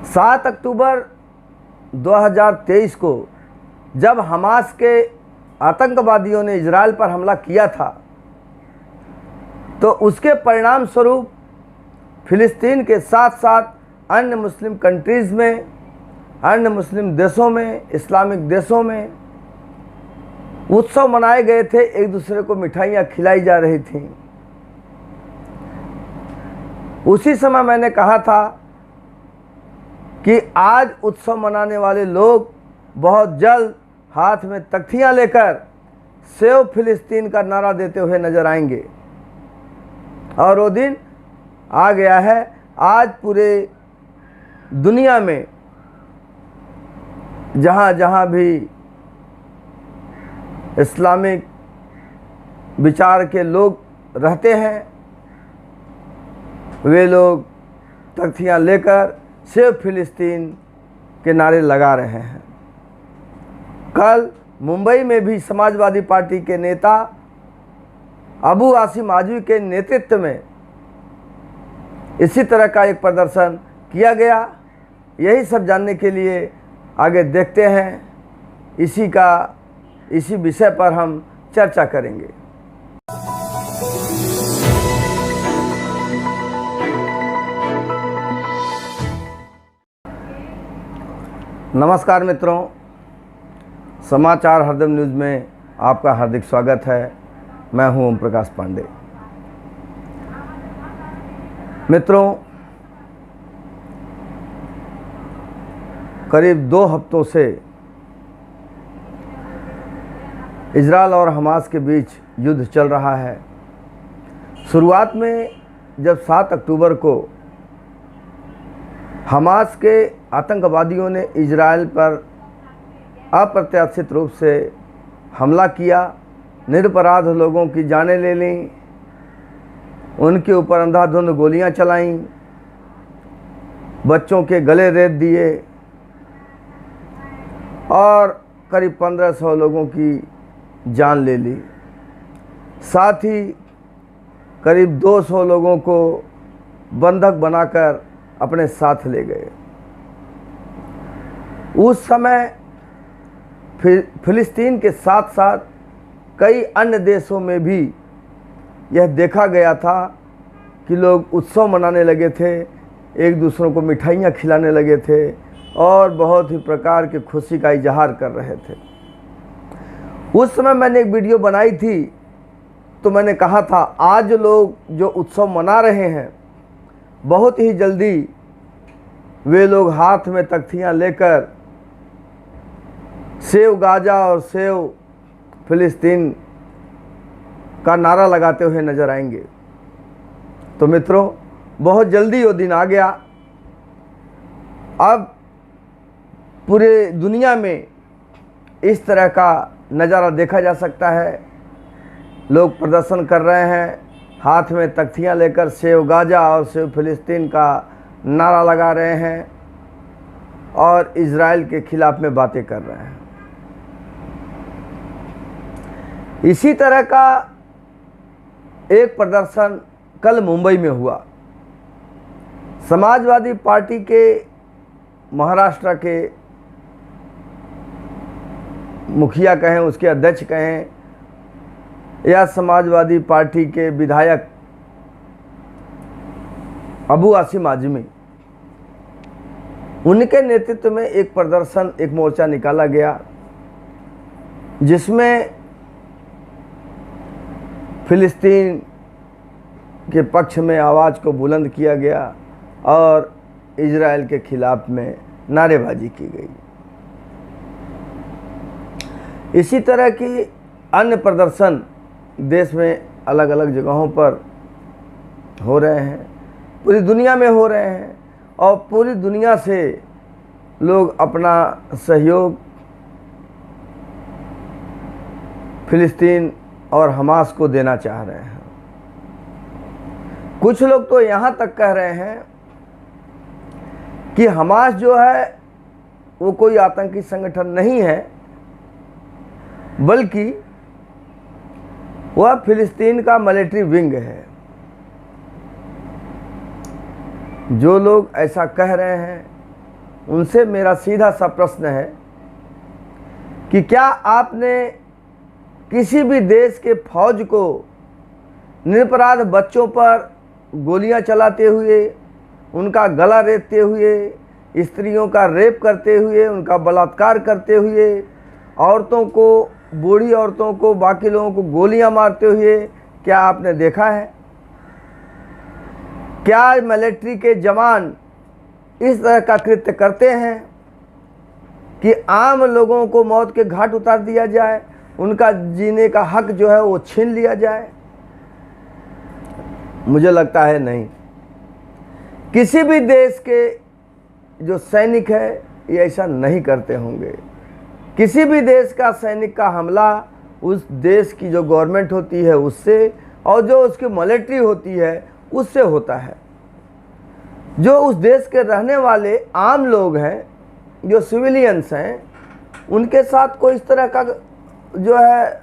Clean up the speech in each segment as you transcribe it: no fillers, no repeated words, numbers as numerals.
7 अक्टूबर 2023 को जब हमास के आतंकवादियों ने इजराइल पर हमला किया था, तो उसके परिणाम स्वरूप फिलिस्तीन के साथ साथ अन्य मुस्लिम कंट्रीज़ में, अन्य मुस्लिम देशों में, इस्लामिक देशों में उत्सव मनाए गए थे। एक दूसरे को मिठाइयाँ खिलाई जा रही थीं। उसी समय मैंने कहा था कि आज उत्सव मनाने वाले लोग बहुत जल्द हाथ में तख्तियाँ लेकर सेव फिलिस्तीन का नारा देते हुए नजर आएंगे, और वो दिन आ गया है। आज पूरे दुनिया में जहाँ जहाँ भी इस्लामिक विचार के लोग रहते हैं, वे लोग तख्तियाँ लेकर सेव फिलिस्तीन के नारे लगा रहे हैं। कल मुंबई में भी समाजवादी पार्टी के नेता अबू आसिम आजमी के नेतृत्व में इसी तरह का एक प्रदर्शन किया गया। यही सब जानने के लिए आगे देखते हैं। इसी विषय पर हम चर्चा करेंगे। नमस्कार मित्रों, समाचार हरदम न्यूज़ में आपका हार्दिक स्वागत है। मैं हूं ओम प्रकाश पांडे। मित्रों, करीब 2 हफ्तों से इजराइल और हमास के बीच युद्ध चल रहा है। शुरुआत में जब 7 अक्टूबर को हमास के आतंकवादियों ने इजराइल पर अप्रत्याशित रूप से हमला किया, निरपराध लोगों की जानें ले लीं, उनके ऊपर अंधाधुंध गोलियां चलाईं, बच्चों के गले रेत दिए और करीब 1500 लोगों की जान ले ली। साथ ही करीब 200 लोगों को बंधक बनाकर अपने साथ ले गए। उस समय फिलिस्तीन के साथ साथ कई अन्य देशों में भी यह देखा गया था कि लोग उत्सव मनाने लगे थे, एक दूसरों को मिठाइयाँ खिलाने लगे थे और बहुत ही प्रकार की खुशी का इजहार कर रहे थे। उस समय मैंने एक वीडियो बनाई थी, तो मैंने कहा था आज लोग जो उत्सव मना रहे हैं, बहुत ही जल्दी वे लोग हाथ में तख्तियाँ लेकर सेव गाजा और सेव फिलिस्तीन का नारा लगाते हुए नजर आएंगे। तो मित्रों, बहुत जल्दी वो दिन आ गया। अब पूरे दुनिया में इस तरह का नज़ारा देखा जा सकता है। लोग प्रदर्शन कर रहे हैं, हाथ में तख्तियाँ लेकर सेव गाजा और सेव फिलिस्तीन का नारा लगा रहे हैं और इजराइल के खिलाफ में बातें कर रहे हैं। इसी तरह का एक प्रदर्शन कल मुंबई में हुआ। समाजवादी पार्टी के महाराष्ट्र के मुखिया कहें, उसके अध्यक्ष कहें, या समाजवादी पार्टी के विधायक अबू आसिम आजमी, उनके नेतृत्व में एक प्रदर्शन, एक मोर्चा निकाला गया, जिसमें फिलिस्तीन के पक्ष में आवाज़ को बुलंद किया गया और इजराइल के खिलाफ में नारेबाजी की गई। इसी तरह की अन्य प्रदर्शन देश में अलग अलग जगहों पर हो रहे हैं, पूरी दुनिया में हो रहे हैं, और पूरी दुनिया से लोग अपना सहयोग फिलिस्तीन और हमास को देना चाह रहे हैं। कुछ लोग तो यहाँ तक कह रहे हैं कि हमास जो है वो कोई आतंकी संगठन नहीं है, बल्कि वह फिलिस्तीन का मिलिट्री विंग है। जो लोग ऐसा कह रहे हैं उनसे मेरा सीधा सा प्रश्न है कि क्या आपने किसी भी देश के फौज को निरपराध बच्चों पर गोलियां चलाते हुए, उनका गला रेतते हुए, स्त्रियों का रेप करते हुए, उनका बलात्कार करते हुए, औरतों को, बूढ़ी औरतों को, बाकी लोगों को गोलियां मारते हुए क्या आपने देखा है? क्या मिलिट्री के जवान इस तरह का कृत्य करते हैं कि आम लोगों को मौत के घाट उतार दिया जाए, उनका जीने का हक जो है वो छीन लिया जाए? मुझे लगता है नहीं। किसी भी देश के जो सैनिक है ये ऐसा नहीं करते होंगे। किसी भी देश का सैनिक का हमला उस देश की जो गवर्नमेंट होती है उससे, और जो उसकी मिलिट्री होती है उससे होता है। जो उस देश के रहने वाले आम लोग हैं, जो सिविलियंस हैं, उनके साथ कोई इस तरह का जो है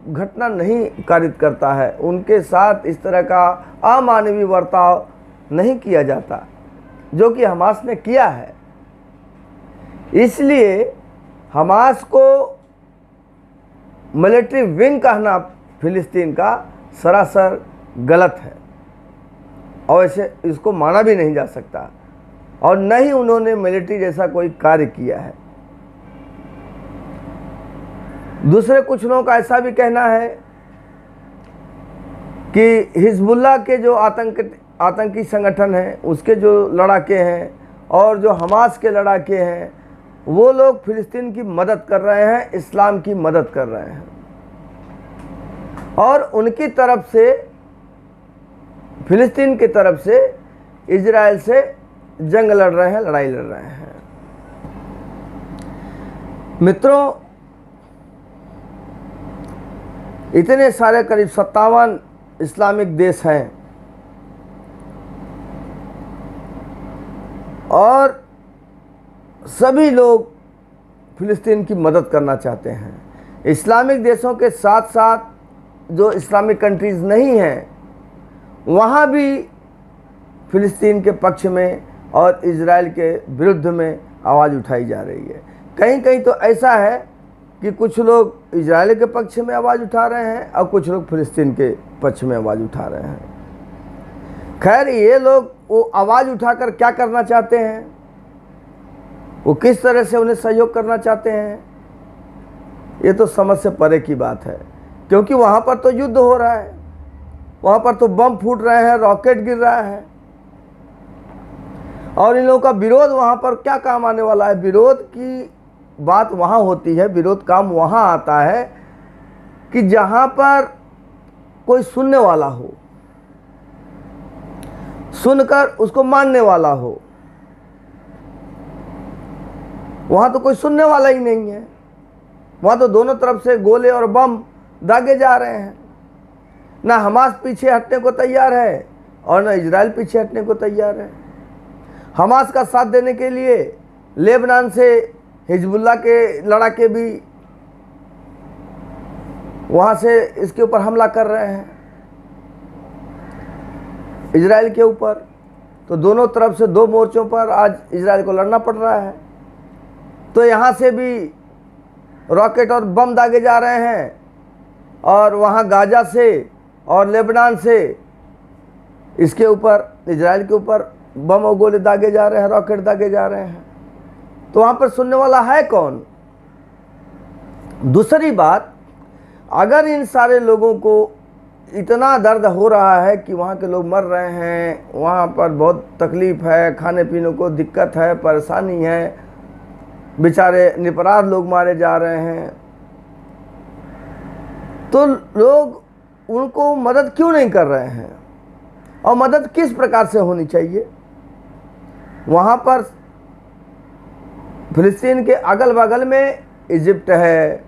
घटना नहीं कारित करता है, उनके साथ इस तरह का अमानवीय बर्ताव नहीं किया जाता जो कि हमास ने किया है। इसलिए हमास को मिलिट्री विंग कहना फिलिस्तीन का सरासर गलत है और इसे इसको माना भी नहीं जा सकता, और न ही उन्होंने मिलिट्री जैसा कोई कार्य किया है। दूसरे कुछ लोगों का ऐसा भी कहना है कि हिजबुल्लाह के जो आतंकी संगठन हैं, उसके जो लड़ाके हैं और जो हमास के लड़ाके हैं, वो लोग फिलिस्तीन की मदद कर रहे हैं, इस्लाम की मदद कर रहे हैं, और उनकी तरफ से, फिलिस्तीन की तरफ से इजराइल से जंग लड़ रहे हैं, लड़ाई लड़ रहे हैं। मित्रों, इतने सारे करीब 57 इस्लामिक देश हैं और सभी लोग फिलिस्तीन की मदद करना चाहते हैं। इस्लामिक देशों के साथ साथ जो इस्लामिक कंट्रीज़ नहीं हैं, वहाँ भी फिलिस्तीन के पक्ष में और इजराइल के विरुद्ध में आवाज़ उठाई जा रही है। कहीं कहीं तो ऐसा है कि कुछ लोग इजराइल के पक्ष में आवाज़ उठा रहे हैं और कुछ लोग फिलिस्तीन के पक्ष में आवाज़ उठा रहे हैं। खैर, ये लोग वो आवाज़ उठाकर क्या करना चाहते हैं, वो किस तरह से उन्हें सहयोग करना चाहते हैं, ये तो समझ से परे की बात है, क्योंकि वहाँ पर तो युद्ध हो रहा है, वहाँ पर तो बम फूट रहे हैं, रॉकेट गिर रहा है, और इन लोगों का विरोध वहाँ पर क्या काम आने वाला है? विरोध की बात वहाँ होती है, विरोध काम वहाँ आता है कि जहाँ पर कोई सुनने वाला हो, सुनकर उसको मानने वाला हो। वहाँ तो कोई सुनने वाला ही नहीं है, वहाँ तो दोनों तरफ से गोले और बम दागे जा रहे हैं। ना हमास पीछे हटने को तैयार है और ना इजराइल पीछे हटने को तैयार है। हमास का साथ देने के लिए लेबनान से हिजबुल्लाह के लड़ाके भी वहाँ से इसके ऊपर हमला कर रहे हैं, इजराइल के ऊपर। तो दोनों तरफ से दो मोर्चों पर आज इजराइल को लड़ना पड़ रहा है। तो यहाँ से भी रॉकेट और बम दागे जा रहे हैं, और वहाँ गाजा से और लेबनान से इसके ऊपर, इजराइल के ऊपर बम और गोले दागे जा रहे हैं, रॉकेट दागे जा रहे हैं। तो वहाँ पर सुनने वाला है कौन? दूसरी बात, अगर इन सारे लोगों को इतना दर्द हो रहा है कि वहाँ के लोग मर रहे हैं, वहाँ पर बहुत तकलीफ़ है, खाने पीने को दिक्कत है, परेशानी है, बेचारे निरपराध लोग मारे जा रहे हैं, तो लोग उनको मदद क्यों नहीं कर रहे हैं? और मदद किस प्रकार से होनी चाहिए? वहाँ पर फिलिस्तीन के अगल बगल में इजिप्ट है,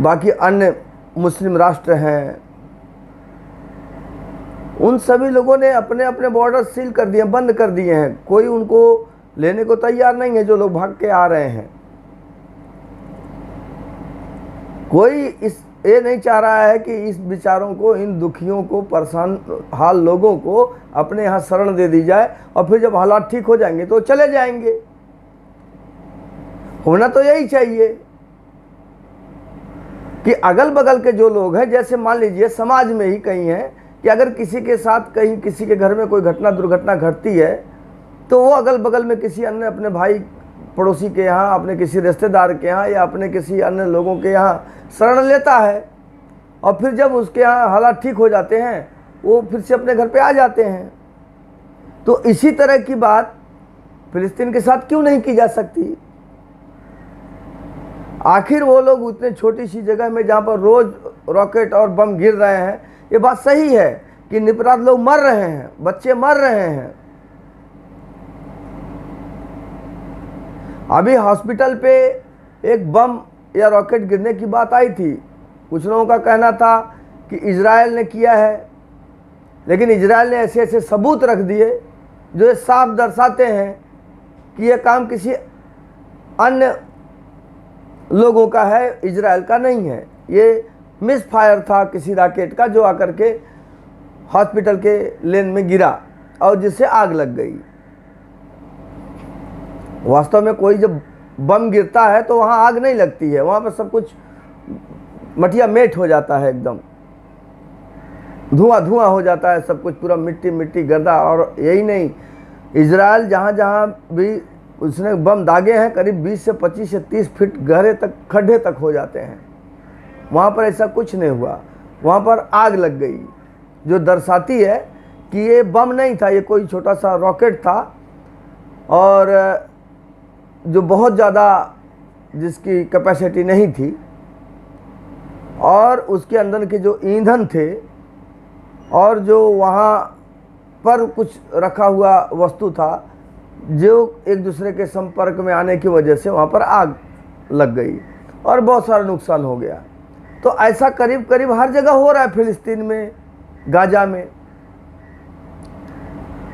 बाकी अन्य मुस्लिम राष्ट्र हैं, उन सभी लोगों ने अपने अपने बॉर्डर सील कर दिए, बंद कर दिए हैं। कोई उनको लेने को तैयार नहीं है, जो लोग भाग के आ रहे हैं। कोई इस ये नहीं चाह रहा है कि इस बेचारों को, इन दुखियों को, परेशान हाल लोगों को अपने यहाँ शरण दे दी जाए और फिर जब हालात ठीक हो जाएंगे तो चले जाएंगे। होना तो यही चाहिए कि अगल बगल के जो लोग हैं, जैसे मान लीजिए समाज में ही कहीं है कि अगर किसी के साथ कहीं किसी के घर में कोई घटना दुर्घटना घटती है तो वो अगल बगल में किसी अन्य अपने भाई पड़ोसी के यहाँ, अपने किसी रिश्तेदार के यहाँ या अपने किसी अन्य लोगों के यहाँ शरण लेता है और फिर जब उसके यहाँ हालात ठीक हो जाते हैं वो फिर से अपने घर पे आ जाते हैं। तो इसी तरह की बात फिलिस्तीन के साथ क्यों नहीं की जा सकती? आखिर वो लोग उतने छोटी सी जगह में जहाँ पर रोज रॉकेट और बम गिर रहे हैं, ये बात सही है कि निरपराध लोग मर रहे हैं, बच्चे मर रहे हैं। अभी हॉस्पिटल पे एक बम या रॉकेट गिरने की बात आई थी। कुछ लोगों का कहना था कि इजराइल ने किया है, लेकिन इजराइल ने ऐसे ऐसे सबूत रख दिए जो ये साफ दर्शाते हैं कि यह काम किसी अन्य लोगों का है, इजराइल का नहीं है। ये मिस फायर था किसी रॉकेट का जो आकर के हॉस्पिटल के लेन में गिरा और जिससे आग लग गई। वास्तव में कोई जब बम गिरता है तो वहाँ आग नहीं लगती है, वहाँ पर सब कुछ मटिया मेट हो जाता है, एकदम धुआं धुआं हो जाता है सब कुछ, पूरा मिट्टी मिट्टी गर्दा। और यही नहीं, इजराइल जहाँ जहाँ भी उसने बम दागे हैं करीब 20 से 25 से 30 फीट गहरे तक खड्डे तक हो जाते हैं, वहाँ पर ऐसा कुछ नहीं हुआ, वहाँ पर आग लग गई, जो दर्शाती है कि ये बम नहीं था, ये कोई छोटा सा रॉकेट था और जो बहुत ज़्यादा जिसकी कैपेसिटी नहीं थी और उसके अंदर के जो ईंधन थे और जो वहाँ पर कुछ रखा हुआ वस्तु था जो एक दूसरे के संपर्क में आने की वजह से वहाँ पर आग लग गई और बहुत सारा नुकसान हो गया। तो ऐसा करीब करीब हर जगह हो रहा है फिलिस्तीन में, गाजा में।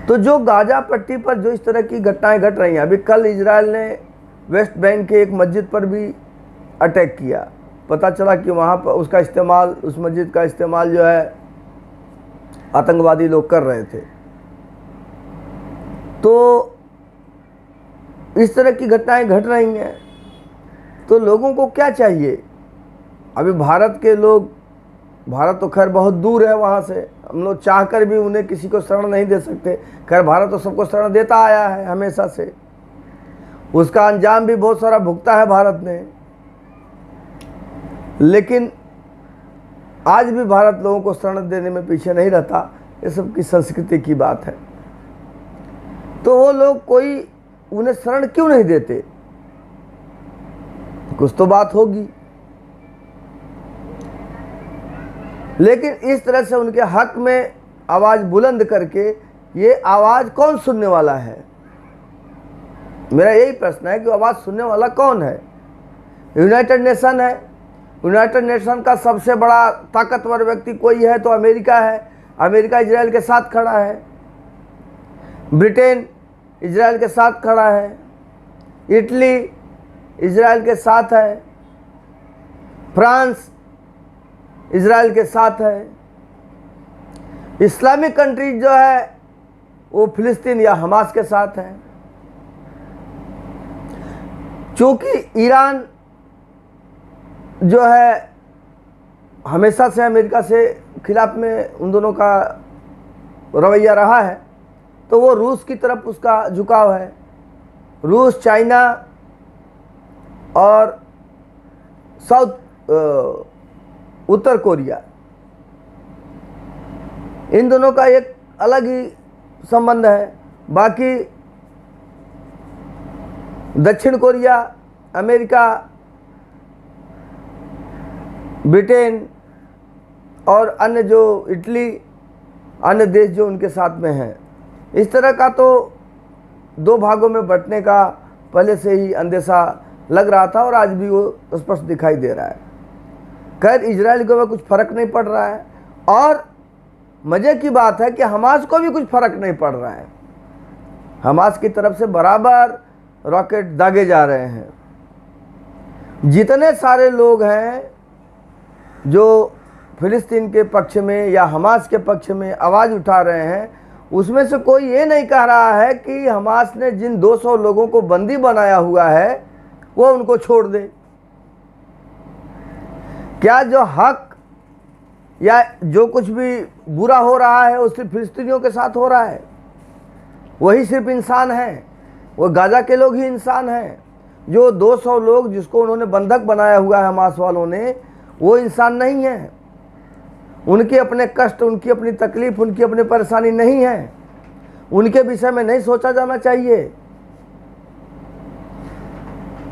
तो जो गाजा पट्टी पर जो इस तरह की घटनाएं घट रही हैं, अभी कल इजराइल ने वेस्ट बैंक के एक मस्जिद पर भी अटैक किया। पता चला कि वहाँ पर उसका इस्तेमाल, उस मस्जिद का इस्तेमाल जो है आतंकवादी लोग कर रहे थे। तो इस तरह की घटनाएं घट रही हैं, तो लोगों को क्या चाहिए? अभी भारत के लोग, भारत तो खैर बहुत दूर है वहाँ से, हम लोग चाहकर भी उन्हें किसी को शरण नहीं दे सकते। खैर भारत तो सबको शरण देता आया है हमेशा से, उसका अंजाम भी बहुत सारा भुगता है भारत ने, लेकिन आज भी भारत लोगों को शरण देने में पीछे नहीं रहता। ये सब की संस्कृति की बात है। तो वो लोग कोई उन्हें शरण क्यों नहीं देते? कुछ तो बात होगी। लेकिन इस तरह से उनके हक में आवाज़ बुलंद करके ये आवाज़ कौन सुनने वाला है? मेरा यही प्रश्न है कि आवाज़ सुनने वाला कौन है? यूनाइटेड नेशन है। यूनाइटेड नेशन का सबसे बड़ा ताकतवर व्यक्ति कोई है तो अमेरिका है। अमेरिका इजराइल के साथ खड़ा है, ब्रिटेन इजराइल के साथ खड़ा है, इटली इजराइल के साथ है, फ्रांस इजराइल के साथ है। इस्लामिक कंट्री जो है वो फिलिस्तीन या हमास के साथ है। चूँकि ईरान जो है हमेशा से अमेरिका से खिलाफ में उन दोनों का रवैया रहा है, तो वो रूस की तरफ उसका झुकाव है। रूस, चाइना और उत्तर कोरिया, इन दोनों का एक अलग ही संबंध है। बाकी दक्षिण कोरिया, अमेरिका, ब्रिटेन और अन्य जो इटली, अन्य देश जो उनके साथ में हैं, इस तरह का तो दो भागों में बंटने का पहले से ही अंदेशा लग रहा था और आज भी वो स्पष्ट दिखाई दे रहा है। खैर इजराइल को कुछ फ़र्क नहीं पड़ रहा है और मज़े की बात है कि हमास को भी कुछ फ़र्क नहीं पड़ रहा है। हमास की तरफ से बराबर रॉकेट दागे जा रहे हैं। जितने सारे लोग हैं जो फिलिस्तीन के पक्ष में या हमास के पक्ष में आवाज़ उठा रहे हैं, उसमें से कोई ये नहीं कह रहा है कि हमास ने जिन 200 लोगों को बंदी बनाया हुआ है वो उनको छोड़ दे। क्या जो हक या जो कुछ भी बुरा हो रहा है वो सिर्फ फिलिस्तीनियों के साथ हो रहा है? वही सिर्फ इंसान हैं, वो गाजा के लोग ही इंसान हैं। जो 200 लोग जिसको उन्होंने बंधक बनाया हुआ है हमास वालों ने, वो इंसान नहीं है। उनके अपने कष्ट, उनकी अपनी तकलीफ, उनकी अपनी परेशानी नहीं है। उनके विषय में नहीं सोचा जाना चाहिए।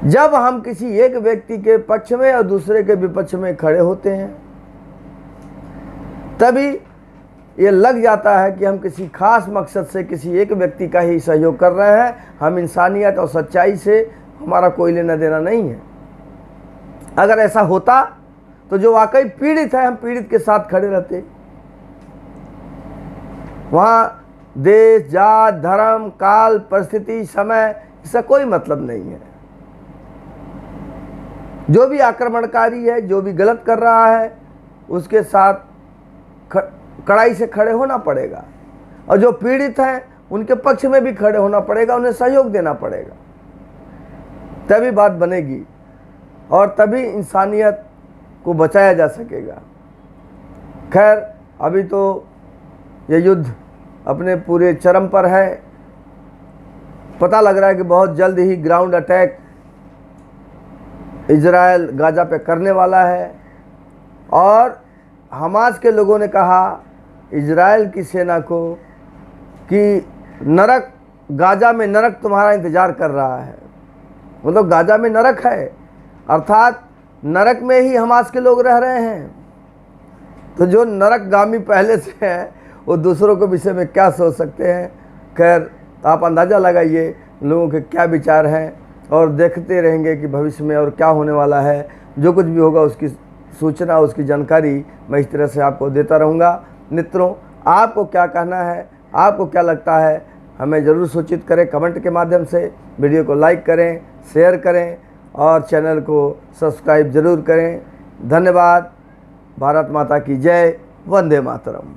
जब हम किसी एक व्यक्ति के पक्ष में और दूसरे के विपक्ष में खड़े होते हैं, तभी ये लग जाता है कि हम किसी खास मकसद से किसी एक व्यक्ति का ही सहयोग कर रहे हैं। हम इंसानियत और सच्चाई से हमारा कोई लेना देना नहीं है। अगर ऐसा होता तो जो वाकई पीड़ित है, हम पीड़ित के साथ खड़े रहते। वहाँ देश, जात, धर्म, काल, परिस्थिति, समय, इसका कोई मतलब नहीं है। जो भी आक्रमणकारी है, जो भी गलत कर रहा है, उसके साथ कड़ाई से खड़े होना पड़ेगा। और जो पीड़ित हैं उनके पक्ष में भी खड़े होना पड़ेगा, उन्हें सहयोग देना पड़ेगा। तभी बात बनेगी और तभी इंसानियत को बचाया जा सकेगा। खैर, अभी तो ये युद्ध अपने पूरे चरम पर है। पता लग रहा है कि बहुत जल्द ही ग्राउंड अटैक इजराइल गाजा पे करने वाला है। और हमास के लोगों ने कहा इजराइल की सेना को कि नरक, गाजा में नरक तुम्हारा इंतज़ार कर रहा है। मतलब गाजा में नरक है, अर्थात नरक में ही हमास के लोग रह रहे हैं। तो जो नरकगामी पहले से हैं वो दूसरों के विषय में क्या सोच सकते हैं। खैर, आप अंदाज़ा लगाइए लोगों के क्या विचार हैं और देखते रहेंगे कि भविष्य में और क्या होने वाला है। जो कुछ भी होगा उसकी सूचना, उसकी जानकारी मैं इस तरह से आपको देता रहूँगा। मित्रों, आपको क्या कहना है, आपको क्या लगता है, हमें ज़रूर सूचित करें कमेंट के माध्यम से। वीडियो को लाइक करें, शेयर करें और चैनल को सब्सक्राइब ज़रूर करें। धन्यवाद। भारत माता की जय। वंदे मातरम।